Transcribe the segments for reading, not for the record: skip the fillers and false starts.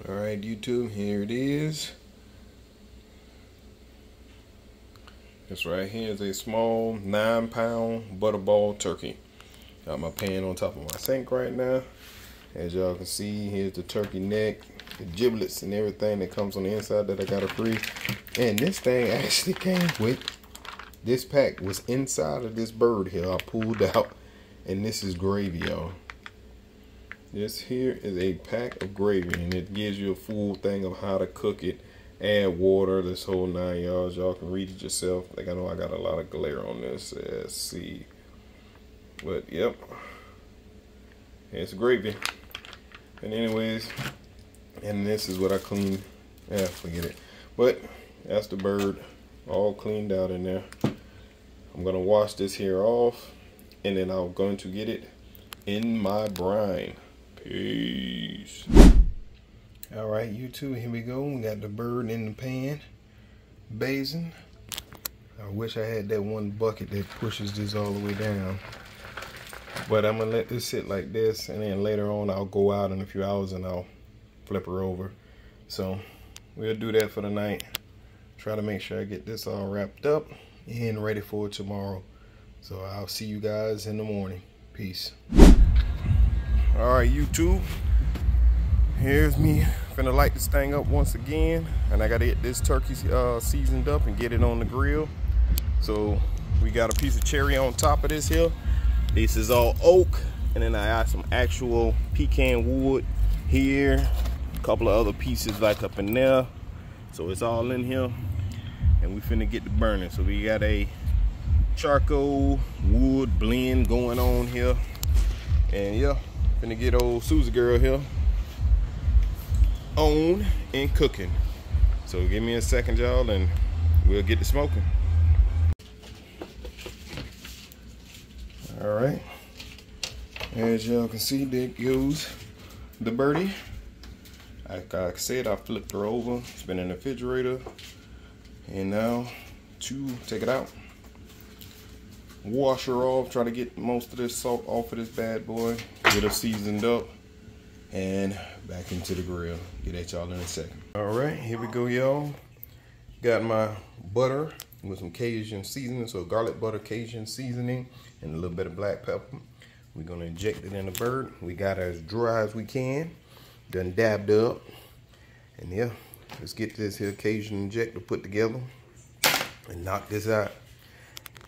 Alright, YouTube, here it is. This right here is a small 9-pound butterball turkey. Got my pan on top of my sink right now. As y'all can see, here's the turkey neck, the giblets and everything that comes on the inside that I got to free. And this thing actually came with, this pack was inside of this bird here I pulled out. And this is gravy, y'all. This here is a pack of gravy, and it gives you a full thing of how to cook it, add water, this whole 9 yards. Y'all can read it yourself. Like, I know I got a lot of glare on this. Let's see. But yep, it's gravy. And anyways, and this is what I cleaned. Yeah, forget it. But that's the bird all cleaned out in there. I'm gonna wash this here off, and then I'm going to get it in my brine. Peace. Alright, YouTube, here we go. We got the bird in the pan, basing. I wish I had that one bucket that pushes this all the way down. But I'm gonna let this sit like this, and then later on I'll go out in a few hours and I'll flip her over. So we'll do that for the night. Try to make sure I get this all wrapped up and ready for tomorrow. So I'll see you guys in the morning. Peace. Alright, YouTube, here's me finna light this thing up once again, and I gotta get this turkey seasoned up and get it on the grill. So we got a piece of cherry on top of this here. This is all oak, and then I got some actual pecan wood here, a couple of other pieces like up in there. So it's all in here, and we finna get to burning. So we got a charcoal wood blend going on here, and yeah, finna get old Susie girl here on and cooking. So give me a second, y'all, and we'll get to smoking. All right, as y'all can see, there goes the birdie. Like I said, I flipped her over. It's been in the refrigerator, and now to take it out, wash her off, try to get most of this salt off of this bad boy, get her seasoned up, and back into the grill. Get at y'all in a second. All right, here we go, y'all. Got my butter with some Cajun seasoning, so garlic butter Cajun seasoning and a little bit of black pepper. We're gonna inject it in the bird. We got it as dry as we can, done dabbed up. And yeah, let's get this here Cajun injector put together and knock this out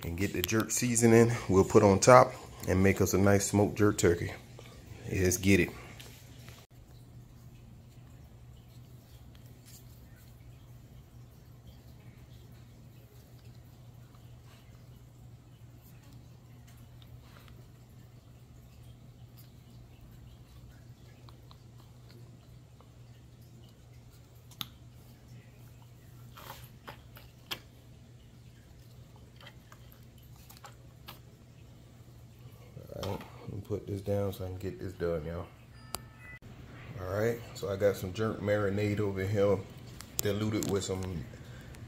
and get the jerk seasoning we'll put on top and make us a nice smoked jerk turkey. Let's get it. Put this down so I can get this done, y'all. Alright, so I got some jerk marinade over here, diluted with some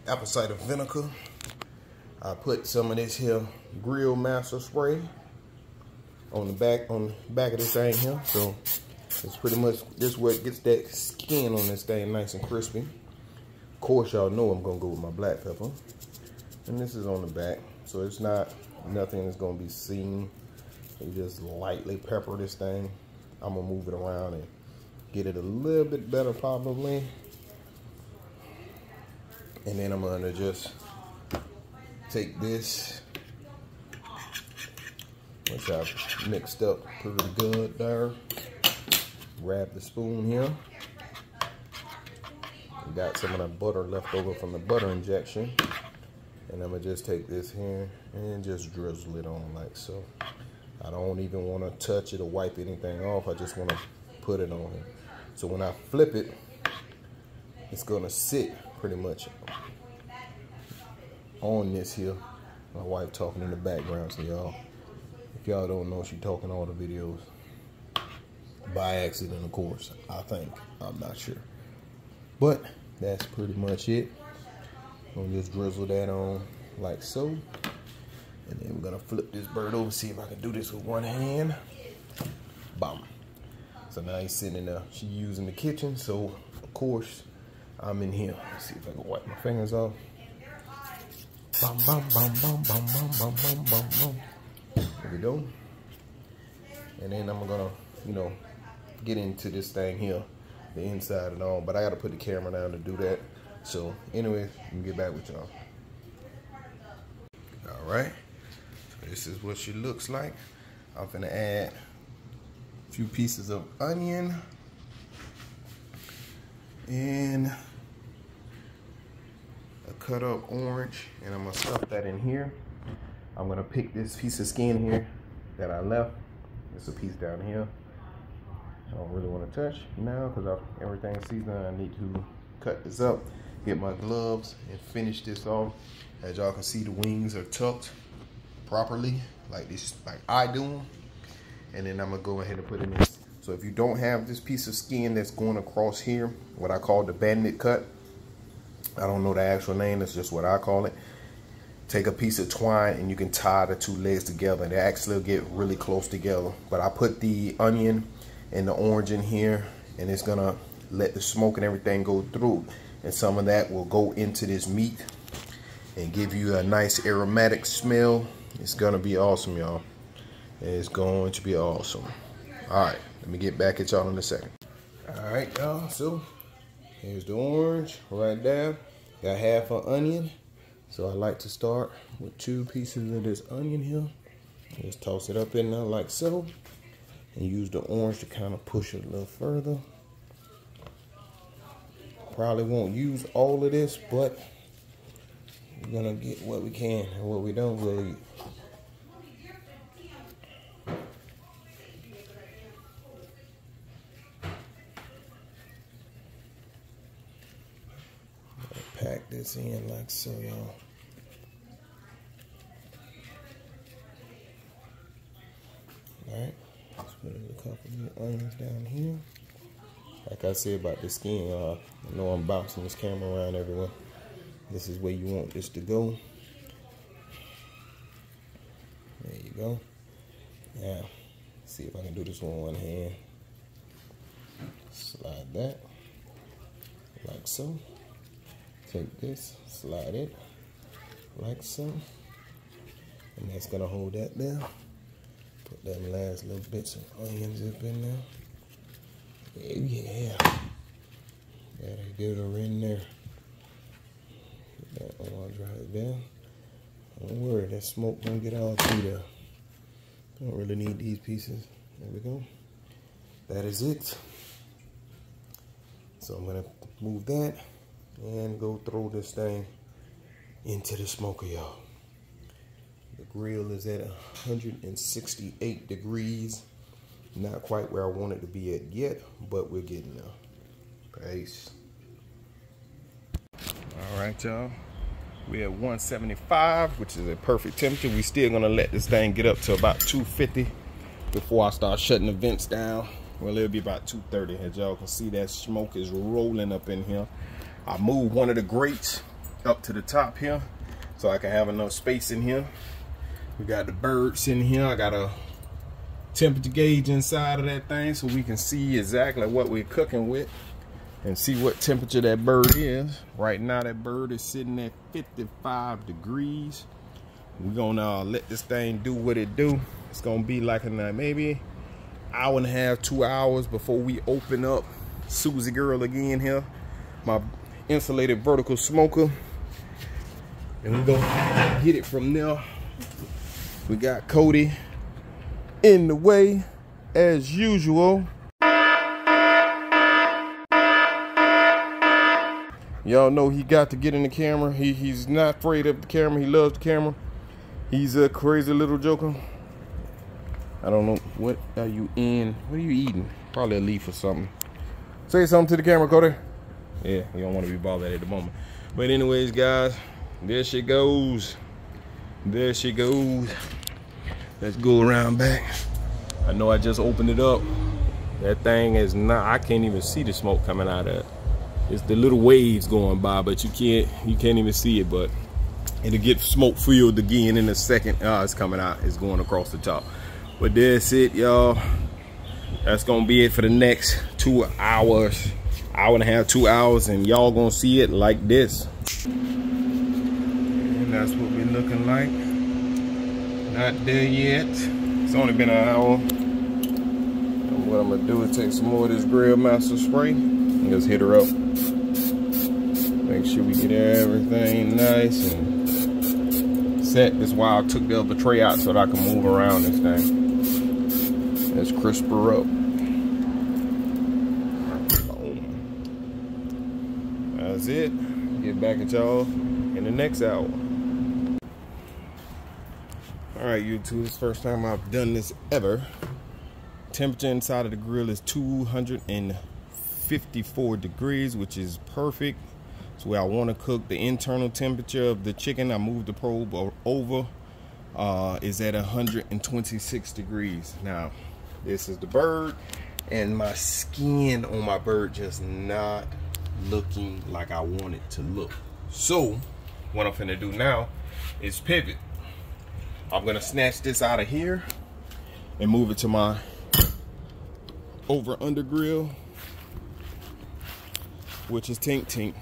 apple cider vinegar. I put some of this here Grill Master spray on the back of this thing here. So it's pretty much this where it gets that skin on this thing nice and crispy. Of course, y'all know I'm gonna go with my black pepper. And this is on the back, so it's not nothing that's gonna be seen. You just lightly pepper this thing. I'm gonna move it around and get it a little bit better probably. And then I'm gonna just take this, which I've mixed up pretty good there. Grab the spoon here. Got some of that butter left over from the butter injection. And I'm gonna just take this here and just drizzle it on like so. I don't even want to touch it or wipe anything off. I just want to put it on here. So when I flip it, it's going to sit pretty much on this here. My wife talking in the background, so y'all, if y'all don't know, she talking all the videos. By accident, of course, I think. I'm not sure. But that's pretty much it. I'm going to just drizzle that on like so. And then we're gonna flip this bird over, see if I can do this with one hand. Bam. So now he's sitting in there. She's using the kitchen, so course, I'm in here. Let's see if I can wipe my fingers off. Bum, bum, bum, bum, bum, bum, bum, bum, bum, bum. There we go. And then I'm gonna, you know, get into this thing here, the inside and all. But I gotta put the camera down to do that. So anyway, let me get back with y'all. All right. So this is what she looks like. I'm gonna add a few pieces of onion and a cut up orange, and I'm gonna stuff that in here. I'm gonna pick this piece of skin here that I left. There's a piece down here I don't really want to touch now because everything's seasoned. I need to cut this up, get my gloves, and finish this off. As y'all can see, the wings are tucked properly, like this, like I do them. And then I'm gonna go ahead and put in this. So if you don't have this piece of skin that's going across here, what I call the bandit cut, I don't know the actual name, that's just what I call it. Take a piece of twine and you can tie the two legs together, and they actually get really close together. But I put the onion and the orange in here, and it's gonna let the smoke and everything go through, and some of that will go into this meat and give you a nice aromatic smell. It's gonna be awesome, y'all. It's going to be awesome. All right, let me get back at y'all in a second. All right, y'all, so here's the orange right there. Got half an onion. So I like to start with 2 pieces of this onion here. Just toss it up in there like so. And use the orange to kind of push it a little further. Probably won't use all of this, but we're gonna get what we can, and what we don't, we'll eat. Pack this in like so, y'all. Alright, let's put a couple of onions down here. Like I said about the skin, I know I'm bouncing this camera around everywhere. This is where you want this to go. There you go. Now, see if I can do this with one hand. Slide that, like so. Take this, slide it, like so. And that's gonna hold that there. Put them last little bits of onions up in there. Yeah. Gotta get her in there. Get that orange right there. Don't worry, that smoke don't get all through there. Don't really need these pieces. There we go. That is it. So I'm gonna move that and go throw this thing into the smoker, y'all. The grill is at 168 degrees. Not quite where I want it to be at yet, but we're getting there. Peace. All right, y'all. We're at 175, which is a perfect temperature. We still gonna let this thing get up to about 250 before I start shutting the vents down. Well, it'll be about 230. As y'all can see, that smoke is rolling up in here. I moved one of the grates up to the top here so I can have enough space in here. We got the birds in here. I got a temperature gauge inside of that thing so we can see exactly what we're cooking with and see what temperature that bird is. Right now that bird is sitting at 55 degrees. We're gonna let this thing do what it do. It's gonna be like maybe hour and a half, 2 hours before we open up Susie Girl again here. My insulated vertical smoker, and we're gonna get it from there. We got Cody in the way as usual. Y'all know he got to get in the camera. He's not afraid of the camera. He loves the camera. He's a crazy little joker. I don't know, what are you in? What are you eating? Probably a leaf or something. Say something to the camera, Cody. Yeah, you don't want to be bothered at the moment. But anyways, guys, there she goes. There she goes. Let's go around back. I know I just opened it up. That thing is not, I can't even see the smoke coming out of it. It's the little waves going by, but you can't even see it, but it'll get smoke filled again in a second. It's coming out, it's going across the top. But that's it, y'all. That's gonna be it for the next 2 hours. hour and a half, 2 hours, and y'all gonna see it like this. And that's what we're looking like. Not there yet. It's only been an hour. And what I'm gonna do is take some more of this Grill Master spray and just hit her up. Make sure we get everything nice and set. This is why I took the other tray out so that I can move around this thing. Let's crisp her up. That's it. Get back at y'all in the next hour. Alright, YouTube, this is the first time I've done this ever. Temperature inside of the grill is 254 degrees, which is perfect. So where I want to cook. The internal temperature of the chicken, I moved the probe over, is at 126 degrees. Now, this is the bird, and my skin on my bird just not looking like I want it to look. So what I'm finna do now is pivot. I'm gonna snatch this out of here and move it to my over under grill, which is Tink Tink.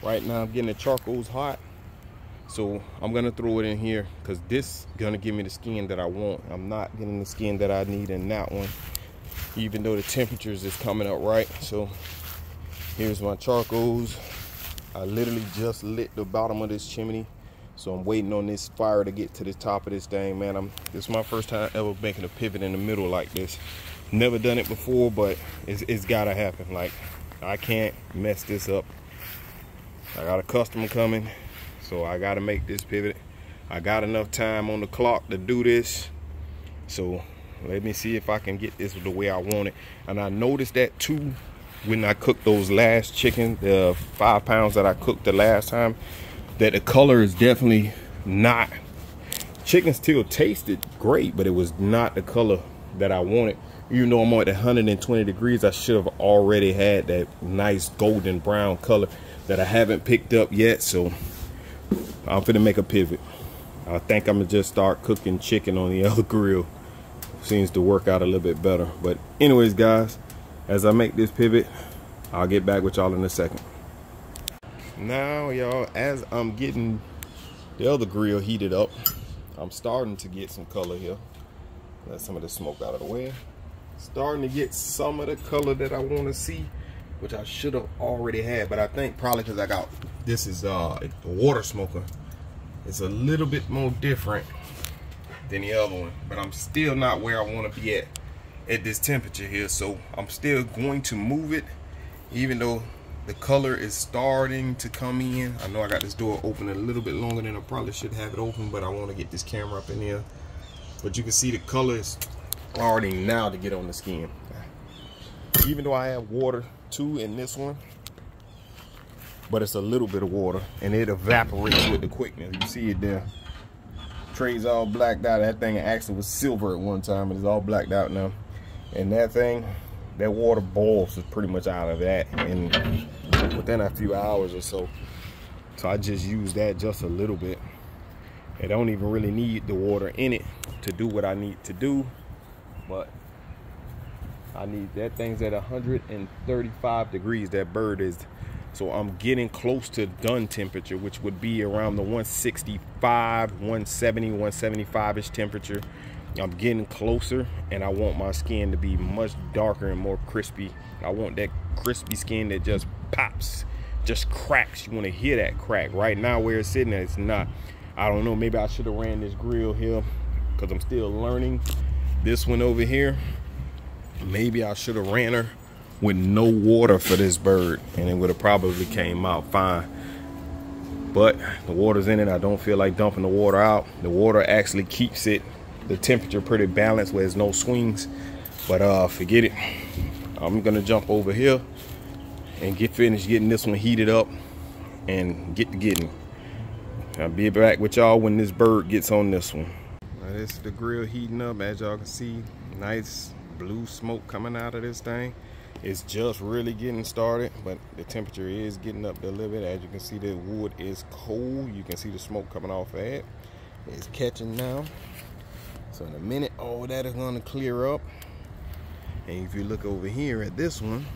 Right now I'm getting the charcoals hot, so I'm gonna throw it in here because this is gonna give me the skin that I want. I'm not getting the skin that I need in that one, even though the temperatures is coming up right. So here's my charcoals. I literally just lit the bottom of this chimney, so I'm waiting on this fire to get to the top of this thing, man. This is my first time ever making a pivot in the middle like this. Never done it before, but it's gotta happen. Like, I can't mess this up. I got a customer coming, so I gotta make this pivot. I got enough time on the clock to do this, so let me see if I can get this the way I want it. And I noticed that too when I cooked those last chicken, the 5 pounds that I cooked the last time, that the color is definitely not. Chicken still tasted great, but it was not the color that I wanted. Even though I'm at 120 degrees, I should have already had that nice golden brown color that I haven't picked up yet. So I'm finna make a pivot. I think I'm gonna just start cooking chicken on the other grill. Seems to work out a little bit better. But anyways, guys, as I make this pivot, I'll get back with y'all in a second. Now, y'all, as I'm getting the other grill heated up, I'm starting to get some color here. Let some of the smoke out of the way. Starting to get some of the color that I want to see, which I should have already had, but I think probably because I got, this is a water smoker. It's a little bit more different than the other one, but I'm still not where I want to be at this temperature here. So I'm still going to move it, even though the color is starting to come in. I know I got this door open a little bit longer than I probably should have it open, but I want to get this camera up in here. But you can see the color is already now to get on the skin. Even though I have water too in this one, but it's a little bit of water and it evaporates with the quickness. You see it there. Tray's all blacked out. That thing actually was silver at one time, and it's all blacked out now. And that thing, that water boils is pretty much out of that and within a few hours or so. So I just use that just a little bit. I don't even really need the water in it to do what I need to do, but I need, that thing's at 135 degrees, that bird is. So I'm getting close to done temperature, which would be around the 165, 170, 175-ish temperature. I'm getting closer, and I want my skin to be much darker and more crispy. I want that crispy skin that just pops, just cracks. You want to hear that crack. Right now where it's sitting at, it's not. I don't know, maybe I should have ran this grill here because I'm still learning. This one over here, maybe I should have ran her with no water for this bird, and it would have probably came out fine. But the water's in it. I don't feel like dumping the water out. The water actually keeps it, the temperature pretty balanced where there's no swings. But forget it. I'm gonna jump over here and get finished getting this one heated up and get to getting. I'll be back with y'all when this bird gets on this one. Now, this is the grill heating up. As y'all can see, nice blue smoke coming out of this thing. It's just really getting started, but the temperature is getting up a little bit. As you can see, the wood is cold. You can see the smoke coming off of it. It's catching now. So in a minute, all that is gonna clear up. And if you look over here at this one,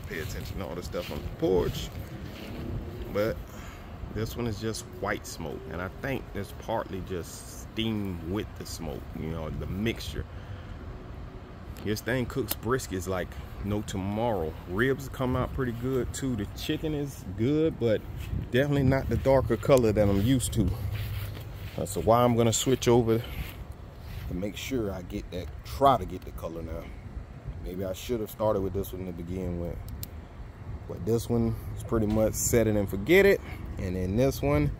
pay attention to all the stuff on the porch. But this one is just white smoke, and I think it's partly just steam with the smoke, you know, the mixture. This thing cooks briskets like no tomorrow. Ribs come out pretty good too. The chicken is good, but definitely not the darker color that I'm used to. So why I'm gonna switch over to make sure I get that, try to get the color now. Maybe I should have started with this one to begin with. But this one is pretty much set it and forget it. And then this one,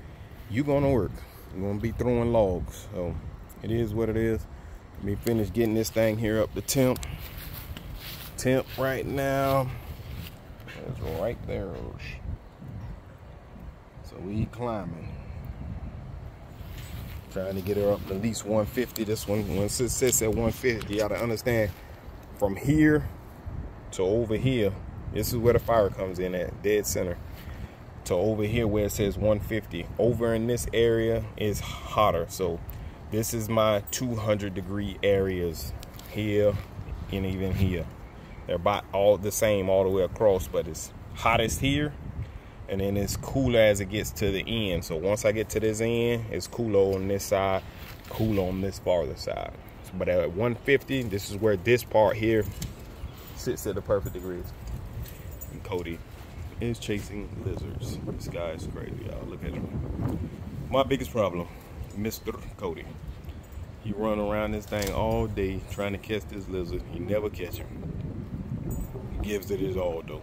you're gonna work. You're gonna be throwing logs. So it is what it is. Let me finish getting this thing here up to temp. Temp right now is right there. So we climbing. Trying to get her up at least 150. This one, once it sits at 150, you gotta understand from here to over here, this is where the fire comes in at, dead center, to over here where it says 150. Over in this area is hotter. So this is my 200-degree areas here and even here. They're about all the same all the way across, but it's hottest here, and then it's cooler as it gets to the end. So once I get to this end, it's cooler on this side, cooler on this farther side. But at 150, this is where this part here sits at the perfect degrees. And Cody is chasing lizards. This guy is crazy, y'all. Look at him. My biggest problem, Mr. Cody. He run around this thing all day trying to catch this lizard. He never catch him. He gives it his all though.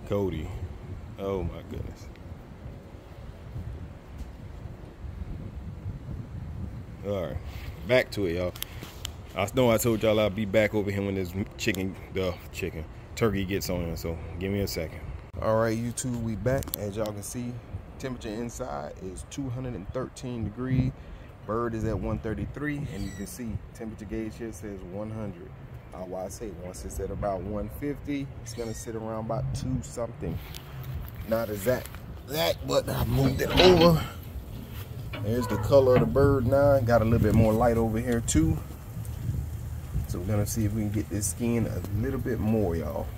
Cody. Oh my goodness. All right, back to it, y'all. I know I told y'all I'll be back over here when this turkey gets on, so give me a second. All right, YouTube, we back. As y'all can see, temperature inside is 213 degrees. Bird is at 133, and you can see temperature gauge here says 100. Why I say once it's at about 150, it's gonna sit around about 2 something. Not exact that, but I moved it over. There's the color of the bird now. Got a little bit more light over here too. So we're gonna see if we can get this skin a little bit more, y'all.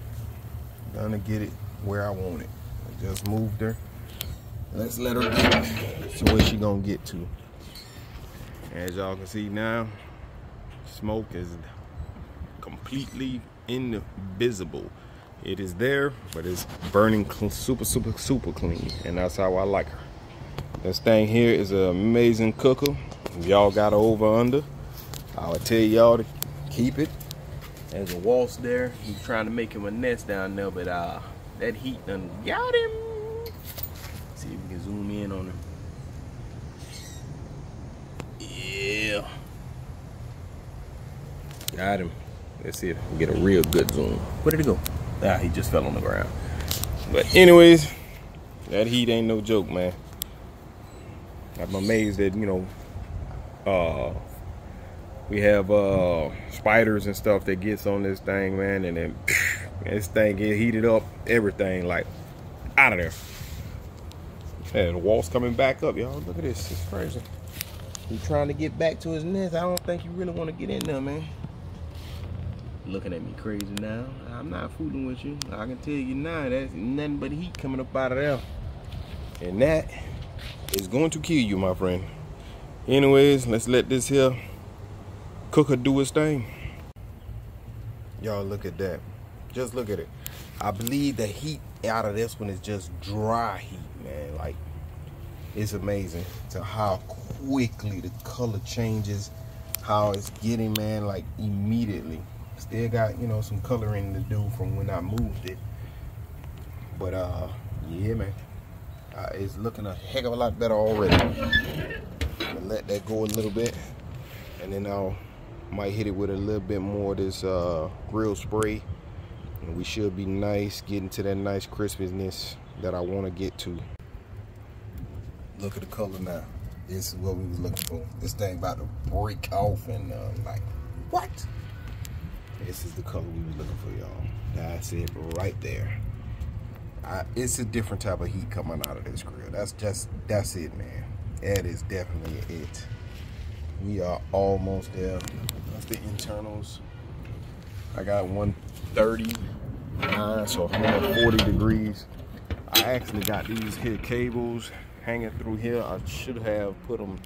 Gonna get it where I want it. I just moved her. Let's let her get to where she gonna get to. As y'all can see now, smoke is completely invisible. It is there, but it's burning super clean, and that's how I like her. This thing here is an amazing cooker. If y'all got her over under, I would tell y'all to keep it. There's a wasp there. He's trying to make him a nest down there, but that heat done got him. See if we can zoom in on him. Yeah. Got him. Let's see if we can get a real good zoom. Where did he go? He just fell on the ground. But anyways, that heat ain't no joke, man. I'm amazed that, you know, we have spiders and stuff that gets on this thing, man, and then this thing get heated up, everything like out of there. And the wall's coming back up, y'all. Look at this, it's crazy. He's trying to get back to his nest. I don't think you really want to get in there, man. Looking at me crazy now. I'm not fooling with you. I can tell you now, that's nothing but heat coming up out of there. And that is going to kill you, my friend. Anyways, let's let this here cooker do its thing. Y'all look at that. Just look at it. I believe the heat out of this one is just dry heat, man. Like, it's amazing to how quickly the color changes, how it's getting, man, like immediately. Still got, you know, some coloring to do from when I moved it, but yeah, man, it's looking a heck of a lot better already. I'm gonna let that go a little bit, and then I'll might hit it with a little bit more of this grill spray, and we should be nice, getting to that nice crispiness that I want to get to. Look at the color now. This is what we was looking for. This thing about to break off, and like, what? This is the color we was looking for, y'all. That's it right there. It's a different type of heat coming out of this grill. That's it, man. That is definitely it. We are almost there. That's the internals. I got 139, so 140 degrees. I actually got these here cables hanging through here. I should have put them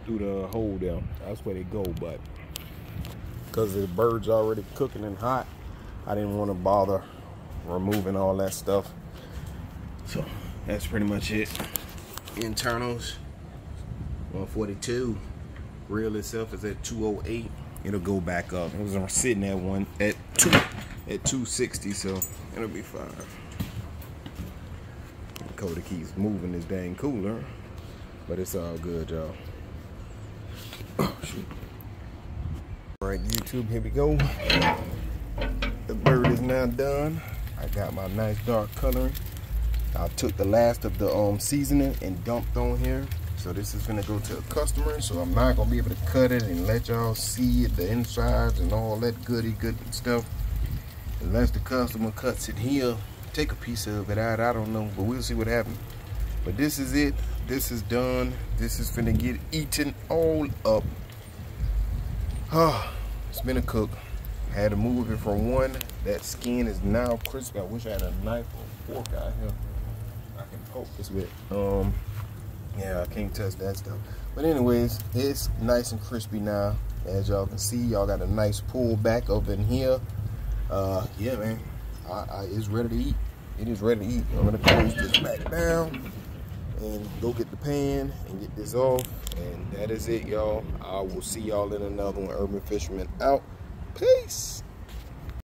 through the hole there. That's where they go, but because the bird's already cooking and hot, I didn't want to bother removing all that stuff. So that's pretty much it. Internals 142. Reel itself is at 208. It'll go back up. It was sitting at 260, so it'll be fine. Cody keeps moving this dang cooler, but it's all good, y'all. Oh, shoot. All right, YouTube, here we go. The bird is now done. I got my nice dark coloring. I took the last of the seasoning and dumped on here. So this is gonna go to a customer, so I'm not gonna be able to cut it and let y'all see it, the insides and all that good stuff. Unless the customer cuts it here, take a piece of it out, I don't know, but we'll see what happens. But this is it, this is done. This is finna get eaten all up. It's been a cook. Had to move it from one. That skin is now crispy. I wish I had a knife or fork out here I can poke this with. Yeah, I can't touch that stuff. But anyways, it's nice and crispy now. As y'all can see, y'all got a nice pull back up in here. Yeah, man, it's ready to eat. It is ready to eat. I'm gonna close this back down and go get the pan and get this off. And that is it, y'all. I will see y'all in another one. Urban Fisherman out. Peace.